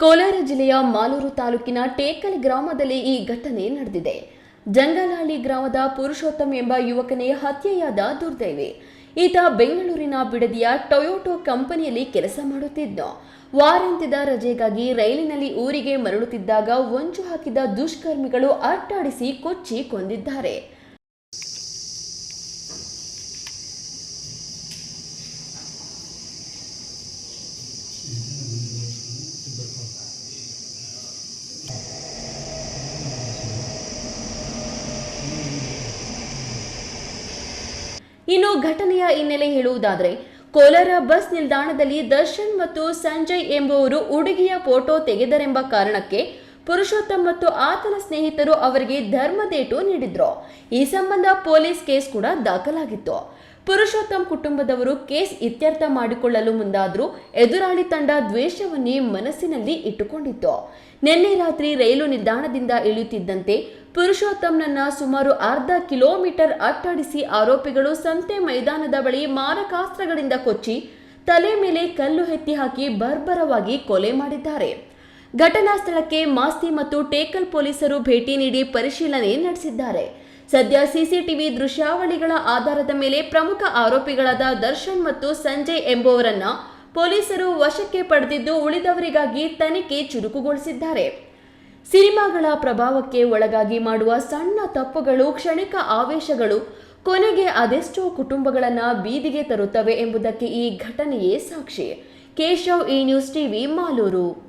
ಕೋಲಾರ ಜಿಲ್ಲೆಯ ಮಾಲೂರು ತಾಲೂಕಿನ ಟೇಕಲ್ ಗ್ರಾಮದಲ್ಲಿ ಈ ಘಟನೆ ನಡೆದಿದೆ. ಜಂಗಲಹಳ್ಳಿ ಗ್ರಾಮದ ಪುರುಷೋತ್ತಮ್ ಎಂಬ ಯುವಕನೇ ಹತ್ಯೆಯಾದ ದುರ್ದೈವಿ. ಈತ ಬೆಂಗಳೂರಿನ ಬಿಡದಿಯ ಟೊಯೋಟೋ ಕಂಪನಿಯಲ್ಲಿ ಕೆಲಸ ಮಾಡುತ್ತಿದ್ದ. ವಾರಾಂತ್ಯದ ರಜೆಗಾಗಿ ರೈಲಿನಲ್ಲಿ ಊರಿಗೆ ಮರಳುತ್ತಿದ್ದಾಗ ಹೊಂಚು ಹಾಕಿದ ದುಷ್ಕರ್ಮಿಗಳು ಅಟ್ಟಾಡಿಸಿ ಕೊಚ್ಚಿ ಕೊಂದಿದ್ದಾರೆ. ಇನ್ನು ಘಟನೆಯ ಹಿನ್ನೆಲೆ ಹೇಳುವುದಾದರೆ, ಕೋಲಾರ ಬಸ್ ನಿಲ್ದಾಣದಲ್ಲಿ ದರ್ಶನ್ ಮತ್ತು ಸಂಜಯ್ ಎಂಬುವರು ಹುಡುಗಿಯ ಫೋಟೋ ತೆಗೆದರೆಂಬ ಕಾರಣಕ್ಕೆ ಪುರುಷೋತ್ತಮ್ ಮತ್ತು ಆತನ ಸ್ನೇಹಿತರು ಅವರಿಗೆ ಧರ್ಮದೇಟು ನೀಡಿದ್ರು. ಈ ಸಂಬಂಧ ಪೊಲೀಸ್ ಕೇಸ್ ಕೂಡ ದಾಖಲಾಗಿತ್ತು. ಪುರುಷೋತ್ತಮ್ ಕುಟುಂಬದವರು ಕೇಸ್ ಇತ್ಯರ್ಥ ಮಾಡಿಕೊಳ್ಳಲು ಮುಂದಾದರೂ ಎದುರಾಳಿ ತಂಡ ದ್ವೇಷವನ್ನೇ ಮನಸ್ಸಿನಲ್ಲಿ ಇಟ್ಟುಕೊಂಡಿತ್ತು. ನಿನ್ನೆ ರಾತ್ರಿ ರೈಲು ನಿಲ್ದಾಣದಿಂದ ಇಳಿಯುತ್ತಿದ್ದಂತೆ ಪುರುಷೋತ್ತಮ್ನನ್ನ ಸುಮಾರು ಅರ್ಧ ಕಿಲೋಮೀಟರ್ ಅಟ್ಟಾಡಿಸಿ ಆರೋಪಿಗಳು ಸಂತೆ ಮೈದಾನದ ಬಳಿ ಮಾರಕಾಸ್ತ್ರಗಳಿಂದ ಕೊಚ್ಚಿ ತಲೆ ಮೇಲೆ ಕಲ್ಲು ಎತ್ತಿ ಹಾಕಿ ಬರ್ಬರವಾಗಿ ಕೊಲೆ ಮಾಡಿದ್ದಾರೆ. ಘಟನಾ ಸ್ಥಳಕ್ಕೆ ಮಾಸ್ತಿ ಮತ್ತು ಟೇಕಲ್ ಪೊಲೀಸರು ಭೇಟಿ ನೀಡಿ ಪರಿಶೀಲನೆ ನಡೆಸಿದ್ದಾರೆ. ಸದ್ಯ ಸಿಸಿಟಿವಿ ದೃಶ್ಯಾವಳಿಗಳ ಆಧಾರದ ಮೇಲೆ ಪ್ರಮುಖ ಆರೋಪಿಗಳಾದ ದರ್ಶನ್ ಮತ್ತು ಸಂಜಯ್ ಎಂಬುವರನ್ನ ಪೊಲೀಸರು ವಶಕ್ಕೆ ಪಡೆದಿದ್ದು ಉಳಿದವರಿಗಾಗಿ ತನಿಖೆ ಚುರುಕುಗೊಳಿಸಿದ್ದಾರೆ. ಸಿನಿಮಾಗಳ ಪ್ರಭಾವಕ್ಕೆ ಒಳಗಾಗಿ ಮಾಡುವ ಸಣ್ಣ ತಪ್ಪುಗಳು, ಕ್ಷಣಿಕ ಆವೇಶಗಳು ಕೊನೆಗೆ ಅದೆಷ್ಟೋ ಕುಟುಂಬಗಳನ್ನ ಬೀದಿಗೆ ತರುತ್ತವೆ ಎಂಬುದಕ್ಕೆ ಈ ಘಟನೆಯೇ ಸಾಕ್ಷಿ. ಕೇಶವ್, ಈ ನ್ಯೂಸ್ ಟಿವಿ, ಮಾಲೂರು.